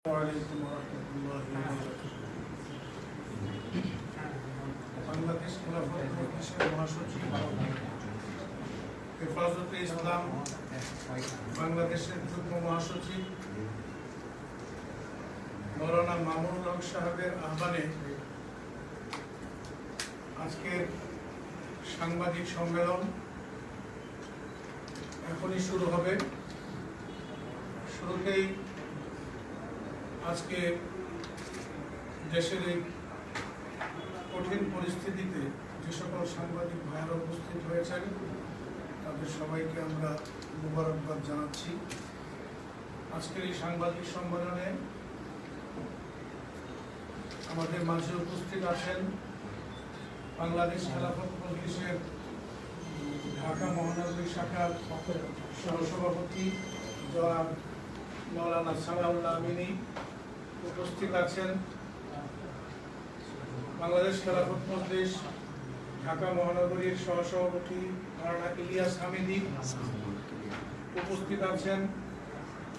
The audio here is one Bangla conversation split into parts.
ওয়ালাইকুম ওয়া রাহমাতুল্লাহি ওয়া বারাকাতুহু। বাংলাদেশ খেলাফত মজলিসের মহাসচিব হেফাজতে ইসলাম বাংলাদেশের যুগ্ম মহাসচিব মাওলানা মামুনুল হক সাহেবের আহ্বানে আজকের সাংবাদিক সম্মেলন এখনই শুরু হবে। শুরুতেই আজকে দেশের এই কঠিন পরিস্থিতিতে যে সকল সাংবাদিক ভাইয়েরা উপস্থিত হয়েছেন তাদের সবাইকে আমরা মোবারকবাদ জানাচ্ছি। আজকের এই সাংবাদিক সম্মেলনে আমাদের মাঝে উপস্থিত আছেন বাংলাদেশ খেলাফত মজলিসের ঢাকা মহানগরী শাখার সহসভাপতি জনাব মাওলানা সানাউল্লাহ আমিনী। উপস্থিত আছেন বাংলাদেশ খেলাফত মজলিস ঢাকা মহানগরীর সহসভাপতি মাওলানা ইলিয়াস হামিদি। উপস্থিত আছেন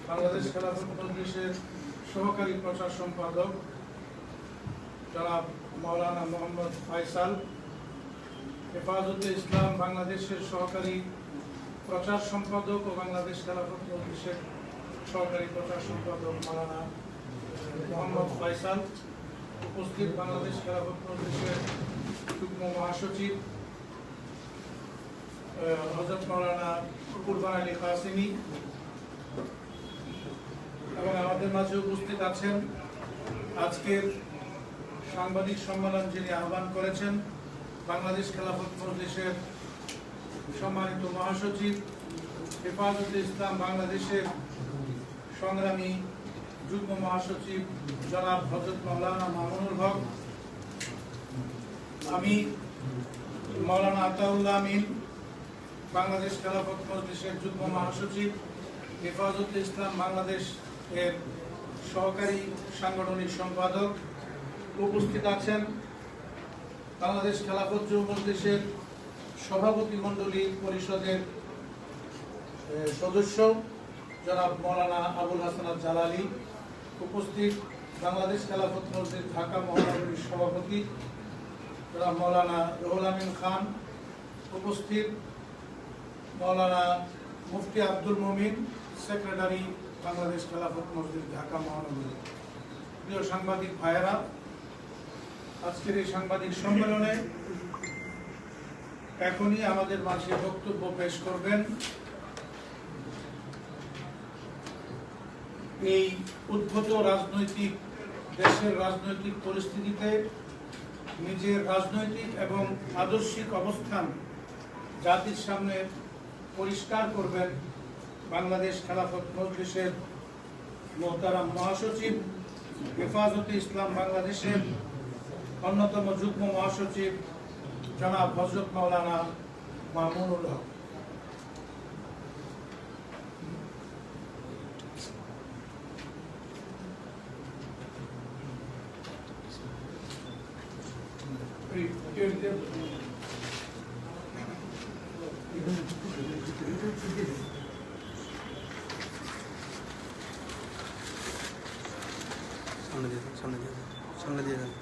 বাংলাদেশ খেলাফত মজলিসের সহকারী প্রচার সম্পাদক জনাব মাওলানা মোহাম্মদ ফয়সাল। হেফাজতে ইসলাম বাংলাদেশের সহকারী প্রচার সম্পাদক ও বাংলাদেশ খেলাফত মজলিসের সহকারী প্রচার সম্পাদক মাওলানা মোহাম্মদ ফয়সাল। উপস্থিত বাংলাদেশ খেলাফত মজলিসের যুগ্ম মহাসচিব হযরত মাওলানা কুরবান আলী কাসিমি এবং আমাদের মাঝে উপস্থিত আছেন আজকের সাংবাদিক সম্মেলন যিনি আহ্বান করেছেন বাংলাদেশ খেলাফত মজলিসের সম্মানিত মহাসচিব হেফাজতে ইসলাম বাংলাদেশের সংগ্রামী যুগ্ম মহাসচিব জনাব হযরত মাওলানা মামুনুল হক। আমি মাওলানা আতাউল্লাহ আমিন বাংলাদেশ খেলাফত মজলিসের যুগ্ম মহাসচিব হেফাজতে ইসলাম বাংলাদেশ এর সহকারী সাংগঠনিক সম্পাদক। উপস্থিত আছেন বাংলাদেশ খেলাফত মজলিসের সভাপতি মণ্ডলী পরিষদের সদস্য জনাব মাওলানা আবুল হাসান জালালি। উপস্থিত বাংলাদেশ খেলাফত মজলিস ঢাকা মহানগরীর সভাপতি জনাব মাওলানা রুহুল আমিন খান। উপস্থিত মাওলানা মুফতি আব্দুল মুমিন, সেক্রেটারি বাংলাদেশ খেলাফত মজলিস ঢাকা মহানগরী। প্রিয় সাংবাদিক ভাইয়েরা, আজকের এই সাংবাদিক সম্মেলনে এখনই আমাদের মাঝে বক্তব্য পেশ করবেন এই উদ্ভূত দেশের রাজনৈতিক পরিস্থিতিতে নিজের রাজনৈতিক এবং আদর্শিক অবস্থান জাতির সামনে পরিষ্কার করবেন বাংলাদেশ খেলাফত মজলিসের মোহতারাম মহাসচিব হেফাজতে ইসলাম বাংলাদেশের অন্যতম যুগ্ম মহাসচিব জনাব হযরত মাওলানা মামুনুল হক। সামনে দিয়ে দেন।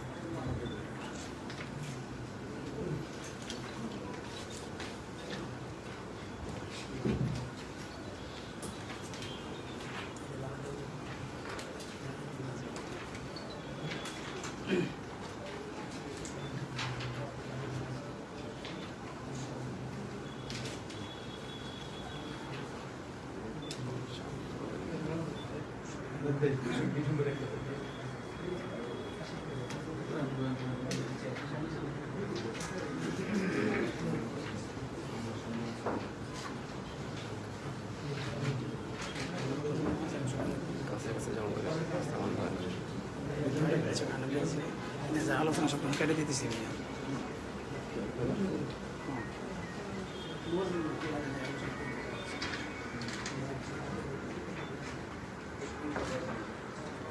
আলোচনা সব কেটে দিতেছি।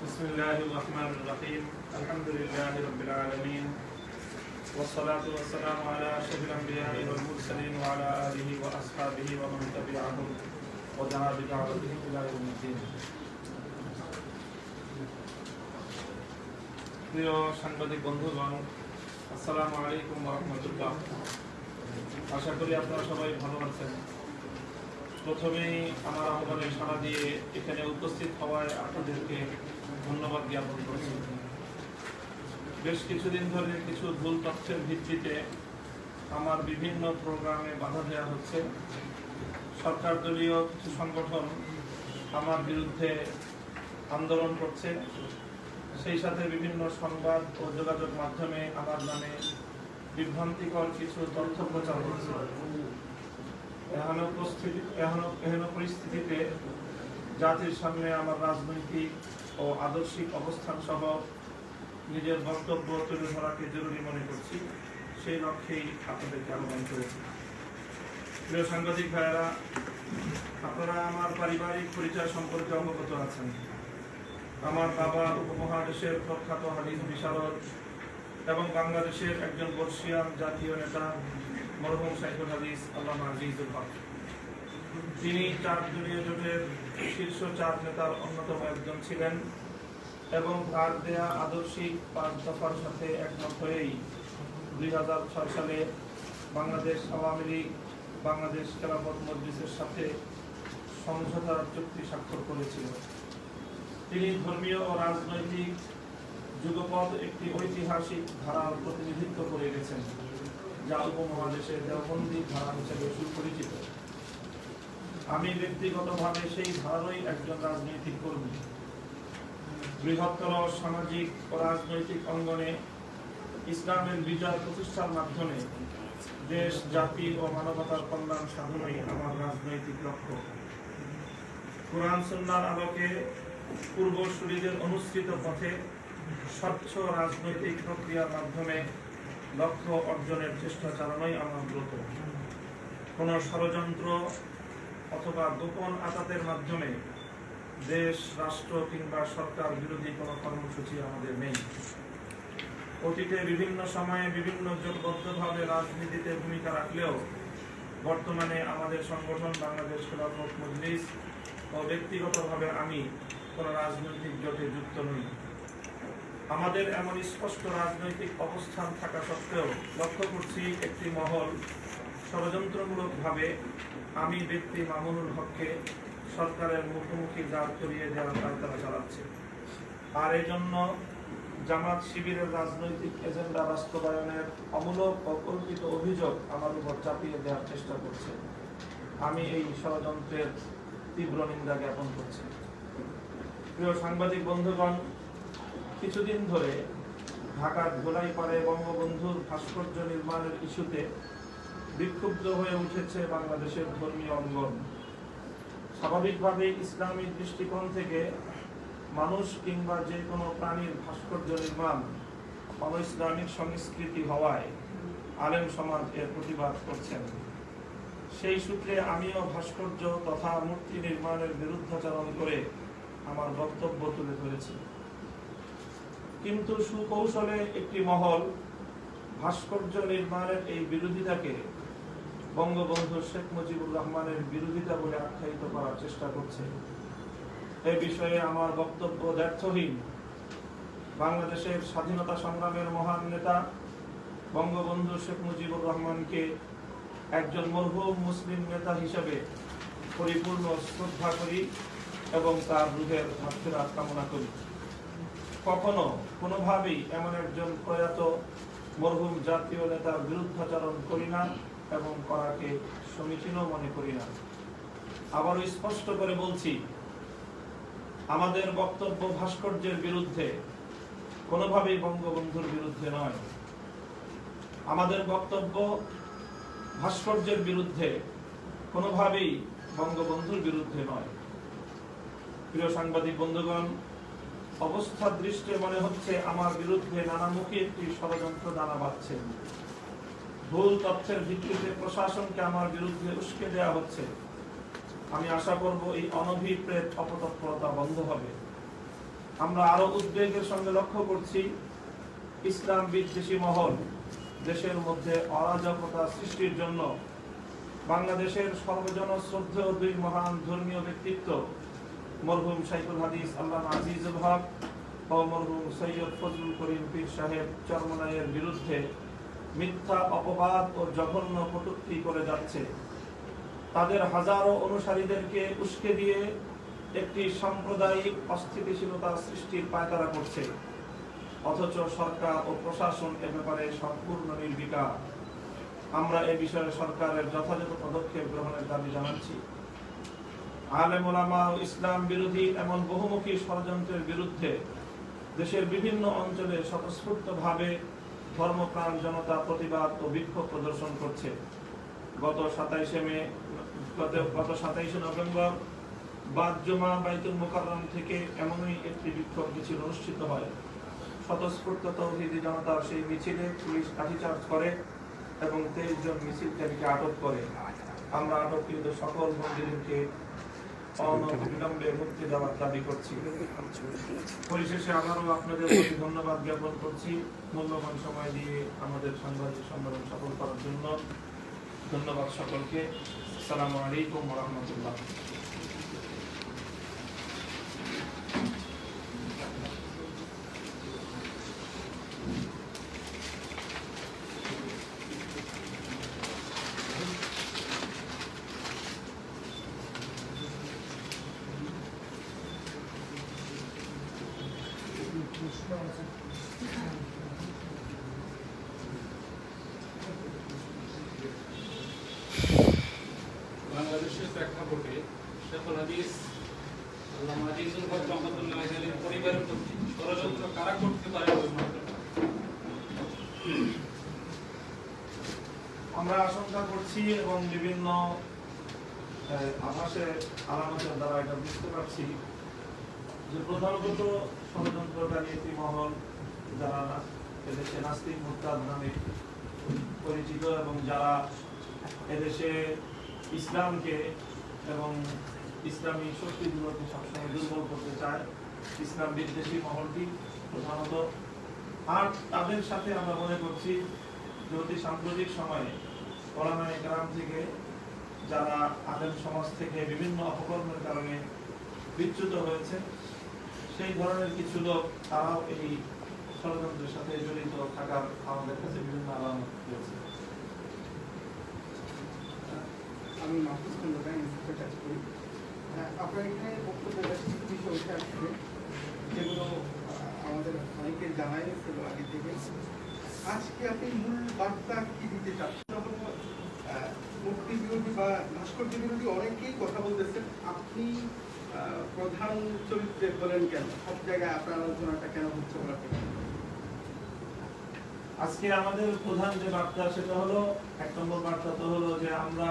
बिस्मिल्लाहिर रहमानिर रहीम अल्हम्दुलिल्लाहि रब्बिल आलमीन वस्सलातु वस्सलामु अला अशरफिल अंबिया'i वल मुरसलीन व अला आलिहि व अस्हाबिहि व मन तबिअहुम व दआ बिदाअतिहि इला यौमिद्दीन। প্রিয় সাংবাদিক বন্ধুগণ, আসসালামু আলাইকুম ওয়া রাহমাতুল্লাহ। আশা করি আপনারা সবাই ভালো আছেন। প্রথমেই আমার আহ্বানে সাড়া দিয়ে এখানে উপস্থিত হওয়ায় আপনাদেরকে ধন্যবাদ জ্ঞাপন করছি। বেশ কিছুদিন ধরে কিছু ভুল তথ্যের ভিত্তিতে আমার বিভিন্ন প্রোগ্রামে বাধা দেওয়া হচ্ছে। সরকার দলীয় কিছু সংগঠন আমার বিরুদ্ধে আন্দোলন করছে, সেই সাথে বিভিন্ন সংবাদ ও যোগাযোগ মাধ্যমে আমার নামে বিভ্রান্তিকর কিছু তথ্য প্রচার হচ্ছে। এহেন পরিস্থিতিতে জাতির সামনে আমার রাজনৈতিক ও আদর্শিক অবস্থান সহ নিজের বক্তব্য তুলে ধরাকে জরুরি মনে করছি। সেই লক্ষ্যেই আপনাদেরকে আহ্বান করেছি। প্রিয় সাংবাদিক ভাইয়েরা, আপনারা আমার পারিবারিক পরিচয় সম্পর্কে অবগত আছেন। আমার বাবা উপমহাদেশের প্রখ্যাত হাদিস বিশারদ এবং বাংলাদেশের একজন বর্ষীয়ান জাতীয় নেতা মরহুম শাইখুল হাদিস আল্লামা আজিজুল হক। তিনি 4 দলীয় জোটের শীর্ষ 4 নেতার অন্যতম একজন ছিলেন এবং তার দেয়া আদর্শিক 5 দফার সাথে একমত হয়েই 2006 সালে বাংলাদেশ আওয়ামী লীগ বাংলাদেশ খেলাফত মজলিসের সাথে সমঝোতা চুক্তি স্বাক্ষর করেছিল। তিনি ধর্মীয় ও রাজনৈতিক যুগপৎ একটি ঐতিহাসিক ধারার প্রতিনিধিত্ব করে গেছেন, যা উপমহাদেশে দেওবন্দি ধারা হিসেবে সুপরিচিত। আমি ব্যক্তিগতভাবে সেই ধারারই একজন রাজনৈতিক কর্মী। বৃহত্তর সামাজিক ও রাজনৈতিক অঙ্গনে ইসলামের বিজয় প্রতিষ্ঠার মাধ্যমে দেশ, জাতি ও মানবতার কল্যাণ সাধনই আমার রাজনৈতিক লক্ষ্য। কুরআন সুন্নাহর আলোকে পূর্বসূরীদের অনুসৃত পথে স্বচ্ছ রাজনৈতিক প্রক্রিয়ার মাধ্যমে লক্ষ্য অর্জনের চেষ্টা চালানোই আমার ব্রত। কোন ষড়যন্ত্র অথবা গোপন আঘাতের মাধ্যমে দেশ, রাষ্ট্র কিংবা সরকার বিরোধী কোনো কর্মসূচি আমাদের নেই। অতীতে বিভিন্ন সময়ে বিভিন্ন জোটবদ্ধভাবে রাজনীতিতে ভূমিকা রাখলেও বর্তমানে আমাদের সংগঠন বাংলাদেশ খেলাফত মজলিস ও ব্যক্তিগতভাবে আমি কোন রাজনৈতিক জোটে যুক্ত নই। আমাদের এমন স্পষ্ট রাজনৈতিক অবস্থান থাকা সত্ত্বেও লক্ষ্য করছি একটি মহল ষড়যন্ত্রমূলকভাবে আমি ব্যক্তি মামুনুল হককে সরকারের মুখোমুখি দাঁড় করিয়ে দেওয়ার তারা চালাচ্ছে। আর এই জন্য জামাত শিবিরের রাজনৈতিক এজেন্ডা বাস্তবায়নের অমূলক ও কল্পিত অভিযোগ আমার উপর চাপিয়ে দেওয়ার চেষ্টা করছে। আমি এই ষড়যন্ত্রের তীব্র নিন্দা জ্ঞাপন করছি। প্রিয় সাংবাদিক বন্ধুগণ, কিছুদিন ধরে ঢাকার ধোলাইপাড়ে বঙ্গবন্ধুর ভাস্কর্য নির্মাণের ইস্যুতে বিক্ষুব্ধ হয়ে উঠেছে বাংলাদেশের ধর্মীয় অঙ্গন। স্বাভাবিকভাবেই ইসলামী দৃষ্টিকোণ থেকে মানুষ কিংবা যে কোনো প্রাণীর ভাস্কর্য নির্মাণ অন-ইসলামিক সংস্কৃতি হওয়ায় আলেম সমাজ এর প্রতিবাদ করছেন। সেই সূত্রে আমিও ভাস্কর্য তথা মূর্তি নির্মাণের বিরুদ্ধাচরণ করে আমার বক্তব্য তুলে ধরেছি। কিন্তু সুকৌশলে একটি মহল ভাস্কর্য নির্মাণের এই বিরোধিতাকে বঙ্গবন্ধু শেখ মুজিবুর রহমানের বিরোধিতা বলে আখ্যায়িত করার চেষ্টা করছে। এ বিষয়ে আমার বক্তব্য দ্ব্যর্থহীন। বাংলাদেশের স্বাধীনতা সংগ্রামের মহান নেতা বঙ্গবন্ধু শেখ মুজিবুর রহমানকে একজন মরহুম মুসলিম নেতা হিসেবে পরিপূর্ণ শ্রদ্ধা করি এবং তার রূহের মাগফিরাত কামনা করি। কখনো কোনোভাবেই এমন একজন প্রয়াত মরহুম জাতীয় নেতার বিরুদ্ধাচরণ করি না এবং করাকে সমীচীন মনে করি না। আবারও স্পষ্ট করে বলছি, আমাদের বক্তব্য ভাস্কর্যের বিরুদ্ধে, কোনোভাবেই বঙ্গবন্ধুর বিরুদ্ধে নয়। আমাদের বক্তব্য ভাস্কর্যের বিরুদ্ধে, কোনোভাবেই বঙ্গবন্ধুর বিরুদ্ধে নয়। প্রিয় সাংবাদিক বন্ধুগণ, অবস্থার দৃষ্টে মনে হচ্ছে আমার বিরুদ্ধে নানামুখী একটি ষড়যন্ত্র দানা বাঁধছে। ভুল তথ্যের ভিত্তিতে প্রশাসনকে আমার বিরুদ্ধে উস্কে দেওয়া হচ্ছে। আমি আশা করব এই অনভিপ্রেত অপতৎপরতা বন্ধ হবে। আমরা আরো উদ্বেগের সঙ্গে লক্ষ্য করছি, ইসলাম বিদ্বেষী মহল দেশের মধ্যে অরাজকতা সৃষ্টির জন্য বাংলাদেশের সর্বজন শ্রদ্ধেয় 2 মহান ধর্মীয় ব্যক্তিত্ব মরহুম শাইখুল হাদিস আল্লামা আজিজুল হক ও মরহুম সৈয়দ ফজলুল করিম পীর সাহেব চরমনাইয়ের বিরুদ্ধে মিথ্যা অপবাদ ও জঘন্য কটূক্তি করে যাচ্ছে, তাদের হাজারো অনুসারীদেরকে উস্কে দিয়ে একটি সাম্প্রদায়িক অস্থিতিশীলতা সৃষ্টির পায়তারা করছে, অথচ সরকার ও প্রশাসন এ ব্যাপারে সম্পূর্ণ নির্বিকার। আমরা এ বিষয়ে সরকারের যথাযথ পদক্ষেপ গ্রহণের দাবি জানাচ্ছি। আলেম ওলামা ও ইসলাম বিরোধী এমন বহুমুখী ষড়যন্ত্রের বিরুদ্ধে দেশের বিভিন্ন অঞ্চলে স্বতঃস্ফূর্তভাবে ধর্মপ্রাণ জনতা প্রতিবাদ ও বিক্ষোভ প্রদর্শন করছে। গত 27 নভেম্বর বাদ জুমা বাইতুল মুকাররম থেকে এমনই একটি বিক্ষোভ মিছিল অনুষ্ঠিত হয়। স্বতঃস্ফূর্ত তৌহিদি জনতার সেই মিছিলে পুলিশ লাঠিচার্জ করে এবং 23 জন মিছিলকারীকে আটক করে। আমরা আটককৃত সকল বন্দীদেরকে অনতিবিলম্বে মুক্তি দেওয়ার দাবি করছি। পরিশেষে আবারও আপনাদের প্রতি ধন্যবাদ জ্ঞাপন করছি মূল্যবান সময় দিয়ে আমাদের সাংবাদিক সম্মেলন সফল করার জন্য। ধন্যবাদ সকলকে। আসসালামু আলাইকুম ওয়া রাহমাতুল্লাহ। বাংলাদেশের প্রেক্ষাপটে শেখুল হাদিস আল্লামা আজিজুল হক রহমাতুল্লাহ আলাইহির পরিবারের প্রতি ষড়যন্ত্র কারা করতে পারে বলে মনে করেন? আমরা আশঙ্কা করছি এবং বিভিন্ন আভাসের আলামতের দ্বারা এটা বুঝতে পারছি যে প্রধানত ষড়যন্ত্রকারী একটি মহল, যারা এদেশে নাস্তিক মুরতাদ নামে পরিচিত এবং যারা এদেশে ইসলামকে এবং ইসলামী শক্তিগুলোকে সবসময় দুর্বল করতে চায়, ইসলাম বিদ্বেষী মহলটি প্রধানত। আর তাদের সাথে আমরা মনে করছি যে অতি সাম্প্রতিক সময়ে ওলামায়ে কেরাম থেকে যারা আলেম সমাজ থেকে বিভিন্ন অপকর্মের কারণে বিচ্যুত হয়েছে, সেই ধরনের কিছু লোক তারাও এই ষড়যন্ত্রের সাথে জড়িত থাকার আমাদের কাছে বিভিন্ন আলামত রয়েছে। আমি মাহফুজ খন্দকার ইনস্টিটিউটে কাজ করি। আপনার এখানে বক্তব্য কিছু বিষয় উঠে আসছে যেগুলো আমাদের অনেকে জানাই ছিল আগে থেকে। আজকে আপনি মূল বার্তা কি দিতে চাচ্ছেন? মুক্তি বিরোধী বা ভাস্কর্য বিরোধী অনেকেই কথা বলতেছেন, আপনি প্রধান চরিত্রে বলেন কেন? সব জায়গায় আপনার আলোচনাটা কেন হচ্ছে বলা? আজকে আমাদের প্রধান যে বার্তা সেটা হলো, 1 নম্বর বার্তা তো হলো যে আমরা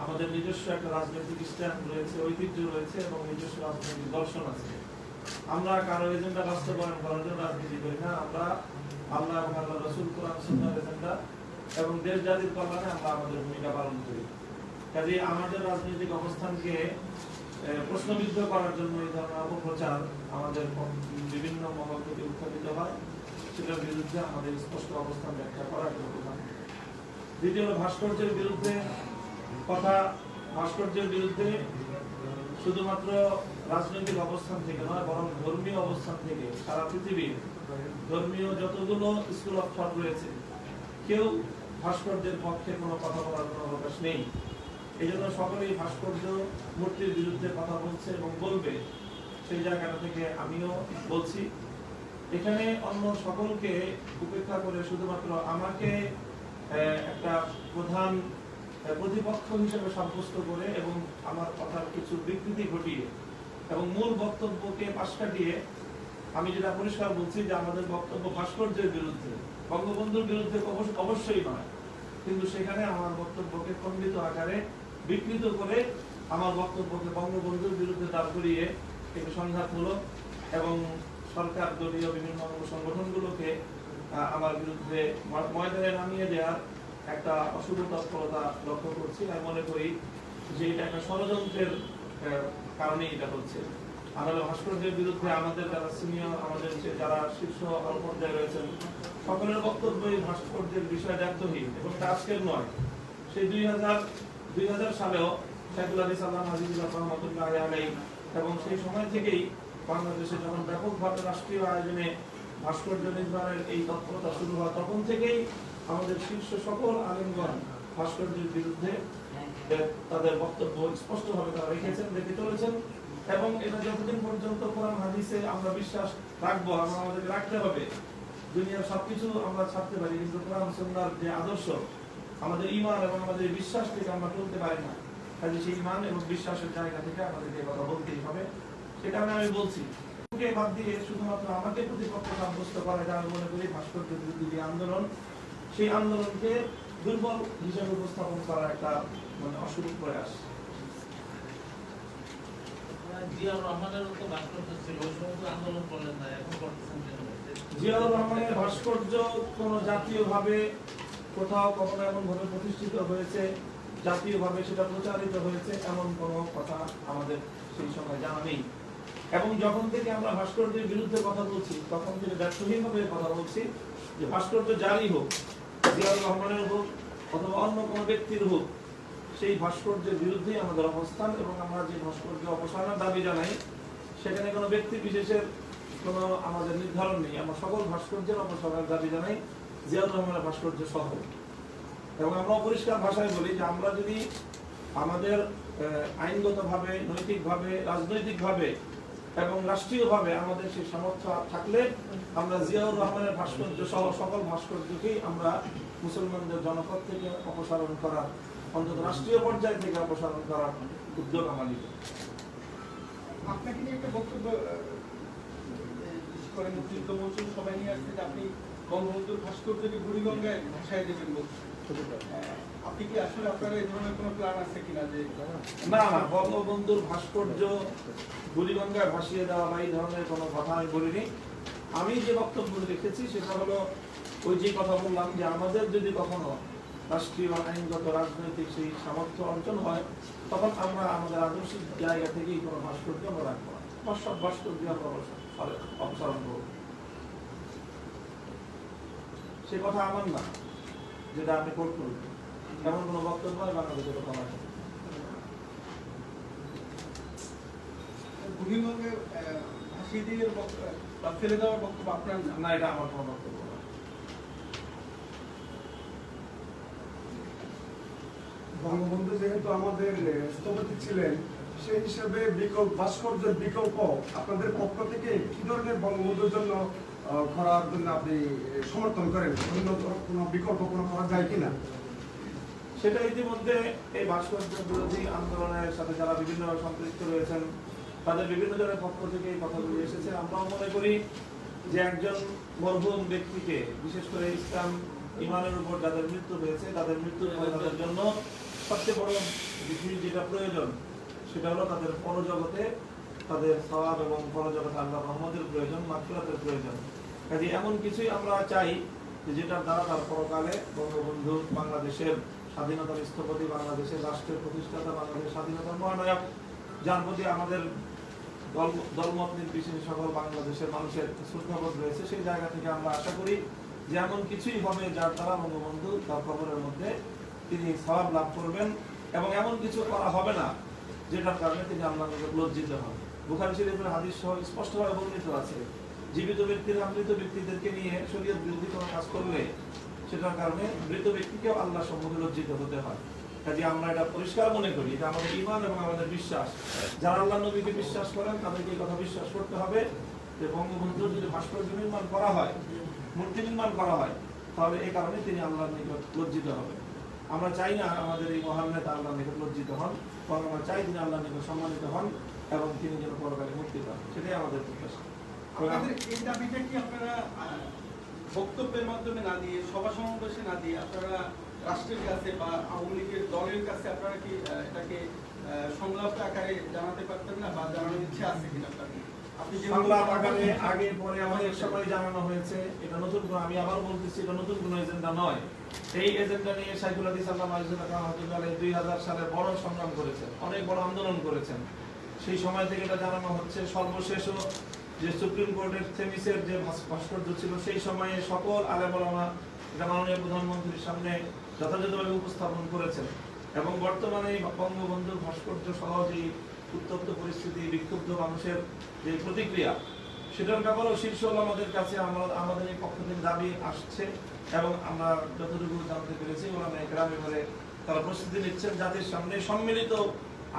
আমাদের নিজস্ব একটা রাজনৈতিক স্ট্যান্ড রয়েছে, ঐতিহ্য রয়েছে এবং নিজস্ব রাজনৈতিক দর্শন আছে। আমরা কারো এজেন্ডা বাস্তবায়ন করার জন্য রাজনীতি করি না। আমরা আল্লাহ এবং আল্লাহ রাসূল কোরআন সুন্নাহর এজেন্ডা এবং দেশ জাতির কল্যাণে আমরা আমাদের ভূমিকা পালন করি। কাজে আমাদের রাজনৈতিক অবস্থানকে প্রশ্নবিদ্ধ করার জন্য এই ধরনের অপপ্রচার আমাদের বিভিন্ন মহল থেকে উত্থাপিত হয়, সেটার বিরুদ্ধে আমাদের স্পষ্ট অবস্থান ব্যাখ্যা করার জন্য। দ্বিতীয় ভাস্কর্যের বিরুদ্ধে কথা। ভাস্কর্যের বিরুদ্ধে শুধুমাত্র রাজনৈতিক অবস্থান থেকে নয়, বরং ধর্মীয় অবস্থান থেকে সারা পৃথিবীর ধর্মীয় যতগুলো স্কুল অফ থট রয়েছে, কেউ ভাস্কর্যের পক্ষে কোনো কথা বলার কোনো অবকাশ নেই। এই জন্য সকলেই ভাস্কর্য মূর্তির বিরুদ্ধে কথা বলছে এবং বলবে। সেই জায়গাটা থেকে আমিও বলছি, এখানে অন্য সকলকে উপেক্ষা করে শুধুমাত্র আমাকে একটা প্রধান প্রতিপক্ষ হিসেবে সাব্যস্ত করে এবং আমার কথার কিছু বিকৃতি ঘটিয়ে এবং মূল বক্তব্যকে পাশ কাটিয়ে আমি যেটা পরিষ্কার বলছি যে আমাদের বক্তব্য ভাস্কর্যের বিরুদ্ধে, বঙ্গবন্ধুর বিরুদ্ধে অবশ্যই নয়, কিন্তু সেখানে আমার বক্তব্যকে খণ্ডিত আকারে বিকৃত করে আমার বক্তব্যকে বঙ্গবন্ধুর বিরুদ্ধে দাঁড় করিয়ে একটি সংঘাতমূলক এবং সরকার দলীয় বিভিন্ন সংগঠনগুলোকে আমার বিরুদ্ধে ময়দানে নামিয়ে দেওয়ার একটা অশুভ তৎপরতা লক্ষ্য করছি। আমি মনে করি যে এটা একটা ষড়যন্ত্রের কারণে এটা হচ্ছে। আমাদের ভাস্কর্যের বিরুদ্ধে আমাদের যারা সিনিয়র, আমাদের যারা শীর্ষ পর্যায়ে রয়েছেন, সকলের বক্তব্য এই ভাস্কর্যের বিষয়ে দায়িত্বহীন এবং আজকের নয়। সেই 2000 সালেও শেখুল হাদিস আল্লামা আজিজুল হক রহমাতুল্লাহ আলাইহি এবং সেই সময় থেকেই বাংলাদেশে যখন ব্যাপকভাবে রাষ্ট্রীয় আয়োজনে ভাস্কর্য নির্মাণের এই তৎপরতা শুরু হয়, তখন থেকেই আমাদের শীর্ষ সকল আলেমগণ ভাস্কর্যের বিরুদ্ধে তাদের বক্তব্য স্পষ্টভাবে তারা রেখেছেন, রেখে চলেছেন। এবং এটা যতদিন পর্যন্ত কোরআন হাদিসে আমরা বিশ্বাস রাখবো, আমরা আমাদেরকে রাখতে হবে। দুনিয়ার সবকিছু আমরা ছাড়তে পারি, কিন্তু কোরআন সুন্নাহর যে আদর্শ, আমাদের ঈমান এবং আমাদের বিশ্বাস থেকে আমরা চলতে পারি না। কাজে সেই ঈমান এবং বিশ্বাসের জায়গা থেকে আমাদেরকে কথা বলতেই হবে। সেটা আমি বলছি। বাদ দিয়ে শুধুমাত্র আমাকে প্রতিপক্ষ সাব্যস্ত করা, এটা আমি মনে করি ভাস্কর্য বিরোধী যে আন্দোলন, সেই আন্দোলনকে দুর্বল হিসেবে উপস্থাপন করা একটা মানে অশুভ প্রয়াস। জিয়াউর রহমানেরও তো ভাস্কর্য ছিল, ওই সময় তো আন্দোলন করলেন না, এখন করতেছেন কেন? জিয়াউর রহমানের ভাস্কর্য কোন জাতীয়ভাবে কোথাও কখনো এমন ভাবে প্রতিষ্ঠিত হয়েছে, জাতীয়ভাবে সেটা প্রচারিত হয়েছে, এমন কোনো কথা আমাদের সেই সময় জানা নেই। এবং যখন থেকে আমরা ভাস্কর্যের বিরুদ্ধে কথা বলছি, তখন থেকে ব্যর্থহীনভাবে কথা বলছি যে ভাস্কর্য যারই হোক, জিয়াউর রহমানের হোক অথবা অন্য কোনো ব্যক্তির হোক, সেই ভাস্কর্যের বিরুদ্ধেই আমাদের অবস্থান। এবং আমরা যে ভাস্কর্য অপসারণের দাবি জানাই, সেখানে কোনো ব্যক্তি বিশেষের কোনো আমাদের নির্ধারণ নেই। আমরা সকল ভাস্কর্যের অপসারণের দাবি জানাই, জিয়াউর রহমানের ভাস্কর্য সহ। এবং আমরা পরিষ্কার ভাষায় বলি যে আমরা যদি আমাদের আইনগতভাবে, নৈতিকভাবে, রাজনৈতিকভাবে এবং রাষ্ট্রীয়ভাবে আমাদের সেই সামর্থ্য থাকলে আমরা জিয়াউর রহমানের ভাস্কর্য সহ সকল ভাস্কর্যকেই আমরা মুসলমানদের জনপদ থেকে অপসারণ করার, অন্তত রাষ্ট্রীয় পর্যায় থেকে অপসারণ করার উদ্যোগ আমরা নিব। আপনাকে নিয়ে একটা বক্তব্য বিশেষ করে মুক্তিযুদ্ধ মঞ্চে সবাই নিয়ে আসছে যে আপনি বঙ্গবন্ধুর ভাস্কর্যকে বুড়িগঙ্গায় ভাসায় দেবেন বলছেন। আপনি কি আসলে আপনার এই ধরনের কোনো প্ল্যান আছে কিনা? যে না না, বঙ্গবন্ধুর ভাস্কর্য বুড়িগঙ্গায় ভাসিয়ে দেওয়া বা এই ধরনের কোনো কথা আমি বলিনি। আমি যে বক্তব্য রেখেছি সেটা হলো ওই যে কথা বললাম যে আমাদের যদি কখনো রাষ্ট্রীয়, আইনগত, রাজনৈতিক সেই সামর্থ্য অর্জন হয়, তখন আমরা আমাদের আদর্শিক জায়গা থেকেই কোনো ভাস্কর্য আমরা রাখবো না, সব ভাস্কর্য আমরা অপসারণ করব। সে কথা আমার না, যেটা আপনি কোট করবেন, এমন কোনো বক্তব্য হয় বাংলাদেশের কথা নয়। বুড়িগঙ্গায় ভাসিয়ে দিয়ে বা ফেলে দেওয়ার বক্তব্য আপনার না? না, এটা আমার কোনো বক্তব্য না। বঙ্গবন্ধু যেহেতু আমাদের স্থপতি ছিলেন, সেই হিসেবে ভাস্কর্যের বিকল্প আপনাদের পক্ষ থেকে কি ধরনের বঙ্গবন্ধুর জন্য করার জন্য আপনি সমর্থন করেন? কোনো বিকল্প কোনো করা যায় কিনা? সেটা ইতিমধ্যে এই ভাস্কর্য বিরোধী আন্দোলনের সাথে যারা বিভিন্ন সম্পৃক্ত রয়েছেন, তাদের বিভিন্ন জনের পক্ষ থেকে এই কথাগুলি এসেছে। আমরাও মনে করি যে একজন মরহুম ব্যক্তিকে, বিশেষ করে ইসলাম ইমানের উপর যাদের মৃত্যু হয়েছে, তাদের মৃত্যুর পরে তাদের জন্য সবচেয়ে বড় যেটা প্রয়োজন, সেটা হলো তাদের পরজগতে তাদের সওয়াব এবং পরজগতে আল্লাহ রহমতের প্রয়োজন, মাগফিরাতের প্রয়োজন। কাজে এমন কিছুই আমরা চাই যেটার দ্বারা তার পরকালে বঙ্গবন্ধু বাংলাদেশের স্বাধীনতার স্থপতি, বাংলাদেশের রাষ্ট্রের প্রতিষ্ঠাতা, বাংলাদেশের স্বাধীনতার মহানায়ক, যার প্রতি আমাদের দলমত নির্বিশেষে সকল বাংলাদেশের মানুষের শ্রদ্ধাবোধ রয়েছে, সেই জায়গা থেকে আমরা আশা করি যে এমন কিছুই হবে যার দ্বারা বঙ্গবন্ধু তার কবরের মধ্যে তিনি সওয়াব লাভ করবেন। এবং এমন কিছু করা হবে না যেটার কারণে তিনি আল্লাহর নিকট লজ্জিত হন। বুখারী শরীফের হাদিস সহ স্পষ্টভাবে বর্ণিত আছে, জীবিত ব্যক্তিরা মৃত ব্যক্তিদেরকে নিয়ে শরীয়ত বিরোধী কোনো কাজ করলে সেটার কারণে মৃত ব্যক্তিকেও আল্লাহ সম্মুখে লজ্জিত হতে হয়। কাজে আমরা এটা পরিষ্কার মনে করি, এটা আমাদের ঈমান এবং আমাদের বিশ্বাস। যারা আল্লাহ নবীকে বিশ্বাস করেন তাদেরকে এই কথা বিশ্বাস করতে হবে যে বঙ্গবন্ধুর যদি ভাস্কর্য নির্মাণ করা হয়, মূর্তি নির্মাণ করা হয়, তাহলে এই কারণে তিনি আল্লাহর নিকট লজ্জিত হবেন। আমরা চাই না আমাদের এই মহান নেতা আল্লাহর নিকট লজ্জিত হন, বরং আমরা চাই তিনি আল্লাহর নিকট সম্মানিত হন এবং তিনি যেন পরকালে মুক্তি পান, সেটাই আমাদের প্রত্যাশা। আপনাদের এই দাবিটা কি আপনারা বক্তব্যের মাধ্যমে না দিয়ে, সভা সমাবেশে না দিয়ে, আপনারা রাষ্ট্রের কাছে বা আওয়ামী লীগের দলের কাছে আপনারা কি এটাকে সংলাপ আকারে জানাতে পারতেন না, বা জানানোর ইচ্ছা আছে কিনা আপনার? আপনি যে সংলাপ আকারে আগে পরে অনেক সময় জানানো হয়েছে, এটা নতুন কোনো, আমি আবার বলতেছি, এটা নতুন কোনো এজেন্ডা নয়। এই এজেন্ডা নিয়ে শাইখুল হাদিস আল্লামা মাজিদুর রহমাতুল্লাহ আলাইহি 2000 সালে বড় সংগ্রাম করেছেন, অনেক বড় আন্দোলন করেছেন। সেই সময় থেকে এটা জানানো হচ্ছে। সর্বশেষও যে সুপ্রিম কোর্টের থেমিসের যে ভাস্কর্য ছিল, সেই সময়ে সকল আলেম ওলামা এটা মাননীয় প্রধানমন্ত্রীর সামনে যথাযথভাবে উপস্থাপন করেছেন। এবং বর্তমানে বঙ্গবন্ধুর ভাস্কর্য সহ যে উত্তপ্ত পরিস্থিতি, বিক্ষুব্ধ মানুষের যে প্রতিক্রিয়া, সেটার ব্যাপারেও শীর্ষ ওলামাদের কাছে আমাদের এই পক্ষ থেকে দাবি আসছে এবং আমরা যতটুকু জানতে পেরেছি ওলামা একরাম এবারে তারা প্রস্তুতি নিচ্ছেন জাতির সামনে সম্মিলিত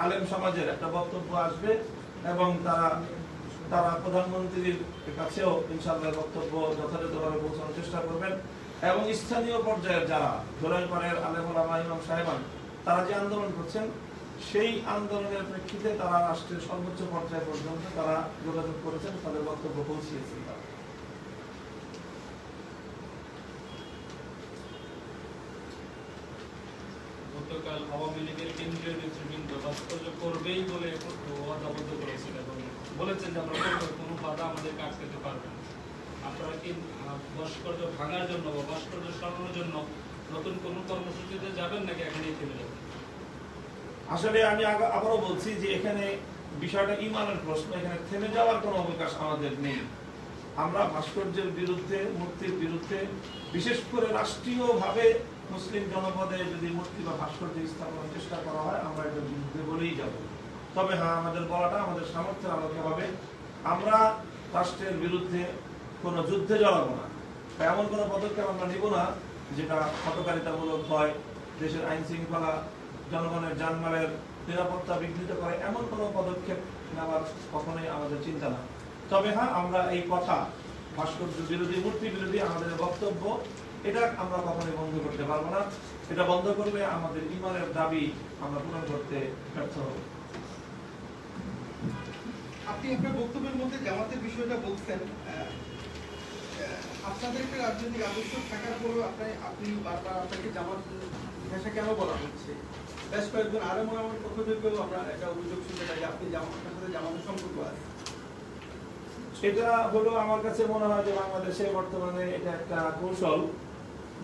আলেম সমাজের একটা বক্তব্য আসবে এবং তারা প্রধানমন্ত্রীর কাছেও ইনশাআল্লাহ বক্তব্য যথাযথভাবে পৌঁছানোর চেষ্টা করবেন এবং স্থানীয় পর্যায়ের যারা জোরাইপাড়ের আলেম ওলামা ইমাম সাহেবান তারা যে আন্দোলন করছেন সেই আন্দোলনের প্রেক্ষিতে তারা রাষ্ট্রের সর্বোচ্চ পর্যায় পর্যন্ত তারা যোগাযোগ করেছেন, তাদের বক্তব্য পৌঁছিয়েছেন তারা। গতকাল আওয়ামী লীগের কেন্দ্রীয় নেতৃবৃন্দ ভাস্কর্য করবেই বলে ওয়াদাবদ্ধ করেছেন এবং বলেছেন যে আমরা কোনো বাধা আমাদের কাজ করতে পারবে না। আপনারা কি ভাস্কর্য ভাঙার জন্য বা ভাস্কর্য সরানোর জন্য নতুন কোন কর্মসূচিতে যাবেন নাকি এখানেই থেমে যাবেন? আসলে আমি আবারও বলছি যে এখানে বিষয়টা ইমানের প্রশ্ন, এখানে থেমে যাওয়ার কোনো অবকাশ আমাদের নেই। আমরা ভাস্কর্যের বিরুদ্ধে, মূর্তির বিরুদ্ধে, বিশেষ করে রাষ্ট্রীয়ভাবে মুসলিম জনপদে যদি মূর্তি বা ভাস্কর্য স্থাপনের চেষ্টা করা হয় আমরা এটার বিরুদ্ধে বলেই যাব। তবে হ্যাঁ, আমাদের বলাটা আমাদের সামর্থ্যের আলোকে হবে। আমরা রাষ্ট্রের বিরুদ্ধে কোনো যুদ্ধে জড়াবো না, এমন কোনো পদক্ষেপ আমরা নিব না যেটা হতকারিতামূলক হয়, দেশের আইন শৃঙ্খলা, জনগণের জানমালের নিরাপত্তা বিঘ্নিত করে, এমন কোনো পদক্ষেপ নেওয়ার কখনোই আমাদের চিন্তা না। তবে হ্যাঁ, আমরা এই কথা ভাস্কর্য বিরোধী, মূর্তি বিরোধী আমাদের বক্তব্য, এটা আমরা কখনোই বন্ধ করতে পারবো না। এটা বন্ধ করলে আমাদের ইমানের দাবি আমরা পূরণ করতে ব্যর্থ হব। আপনি আপনার বক্তব্যের মধ্যে জামাতের বিষয়টা বলছেন, আপনাদের একটা রাজনৈতিক আদর্শ থাকার পরেও আপনি বারবার আপনাকে জামাত ভাষা কেন বলা হচ্ছে? বেশ কয়েকজন আরো আমার পক্ষ থেকেও আমরা একটা অভিযোগ শুনতে পাই আপনি জামাতের সাথে জামাতের সম্পর্ক আছে। সেটা হলো আমার কাছে মনে হয় যে বাংলাদেশে বর্তমানে এটা একটা কৌশল,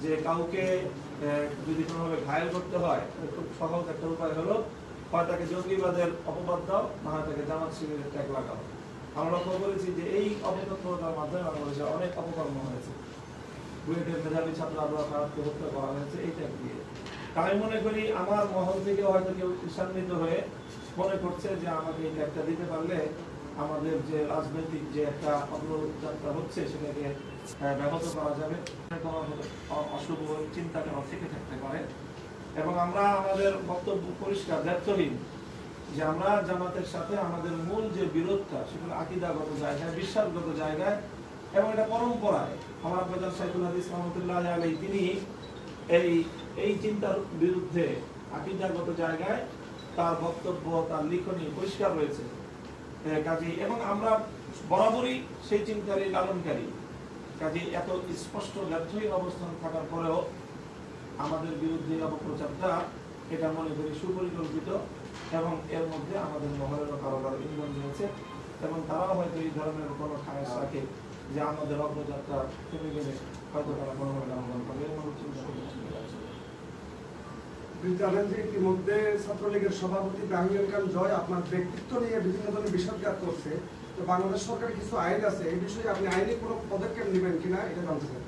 যে কাউকে যদি কোনোভাবে ঘায়েল করতে হয় খুব সহজ একটা উপায় হলো হয় তাকে জঙ্গিবাদের অপবাদ দাও, না হয় তাকে জামাত শিবিরের ট্যাগ লাগাও। আমরা লক্ষ্য করেছি যে এই অপতৎপরতার মাধ্যমে বাংলাদেশে অনেক অপকর্ম হয়েছে। বুয়েটের মেধাবী ছাত্র আবহাওয়া খারাপকে হত্যা করা হয়েছে এই ট্যাগ দিয়ে। আমি মনে করি আমার মহল থেকে হয়তো কেউ ঈর্ষান্বিত হয়ে মনে করছে যে আমাকে এই ট্যাগটা দিতে পারলে আমাদের যে রাজনৈতিক যে একটা অগ্রযাত্রা হচ্ছে সেটাকে ব্যাহত করা যাবে, কোনো অশুভ চিন্তা কেন থেকে থাকতে পারে। এবং আমরা আমাদের বক্তব্য পরিষ্কার, দ্ব্যর্থহীন, যে আমরা জামাতের সাথে আমাদের মূল যে বিরোধটা সেগুলো আকীদাগত জায়গায়, বিশ্বাসগত জায়গায় এবং এটা পরম্পরায়। আমার আব্বাজান শাইখুল হাদিস রহমতুল্লাহ আলাইহি তিনি এই চিন্তার বিরুদ্ধে আকীদাগত জায়গায় তার বক্তব্য, তার লিখনী পরিষ্কার রয়েছে কাজী, এবং আমরা বরাবরই সেই চিন্তারই লালনকারী। কাজী এত স্পষ্ট ব্যর্থহীন অবস্থান থাকার পরেও আমাদের বিরুদ্ধে অপপ্রচারটা এটা মনে করি সুপরিকল্পিত এবং এর মধ্যে আমাদের মহলেরও কারো কারো ইন্ধন রয়েছে এবং তারাও হয়তো এই ধরনের কোনো খায়াস রাখে যে আমাদের অগ্রযাত্রা থেমে গেলে হয়তো তারা কোনোভাবে লাভবান করবে এমন চিন্তা করছে। জানেন যে ইতিমধ্যে ছাত্রলীগের সভাপতি বাহিনীর খান জয় আপনার ব্যক্তিত্ব নিয়ে বিভিন্ন ধরনের বিষাদঘাত করছে। তো বাংলাদেশ সরকারের কিছু আইন আছে, এই বিষয়ে আপনি আইনে কোনো পদক্ষেপ নেবেন কিনা এটা জানতে চাই।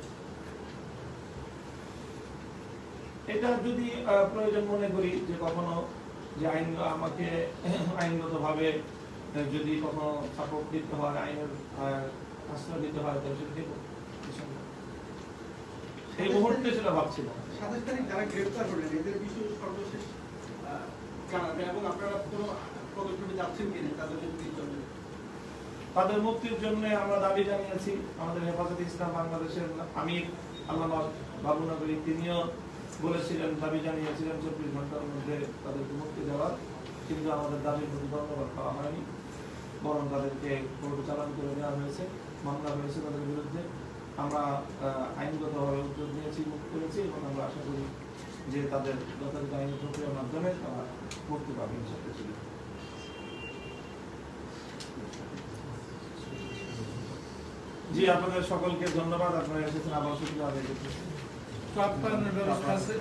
এটা যদি প্রয়োজন মনে করি যে কখনো যে আইন আমাকে আইনগতভাবে যদি কখনো সাপোর্ট দিতে হয়, আইনের আশ্রয় দিতে হয়, তাহলে সেটা দেব। এই মুহূর্তে সেটা ভাবছি না। 27 তারিখ যারা গ্রেফতার হলেন এদের বিষয়ে সর্বশেষ জানাবেন এবং আপনারা কোনো পদক্ষেপে যাচ্ছেন কিনা তাদের মুক্তির জন্য? তাদের মুক্তির জন্য আমরা দাবি জানিয়েছি। আমাদের হেফাজতে ইসলাম বাংলাদেশের আমির আল্লামা বাবু নগরী তিনিও বলেছিলেন, দাবি জানিয়েছিলেন 24 ঘন্টার মধ্যে তাদেরকে মুক্তি দেওয়ার, কিন্তু আমাদের দাবির প্রতি ধন্যবাদ পাওয়া হয়নি, বরং তাদেরকে কোর্টে চালান করে দেওয়া হয়েছে, মামলা হয়েছে তাদের বিরুদ্ধে। আমরা আইনগতভাবে উদ্যোগ নিয়েছি, মুক্তি করেছি এবং আমরা আশা করি যে তাদের যথাযথ আইনি প্রক্রিয়ার মাধ্যমে তারা মুক্তি পাবে ইনশাআল্লাহ। জি, আপনাদের সকলকে ধন্যবাদ, আপনারা এসেছেন, আবার শুক্রিয়া আদায় করতেছি। ব্যবস্থা আছে।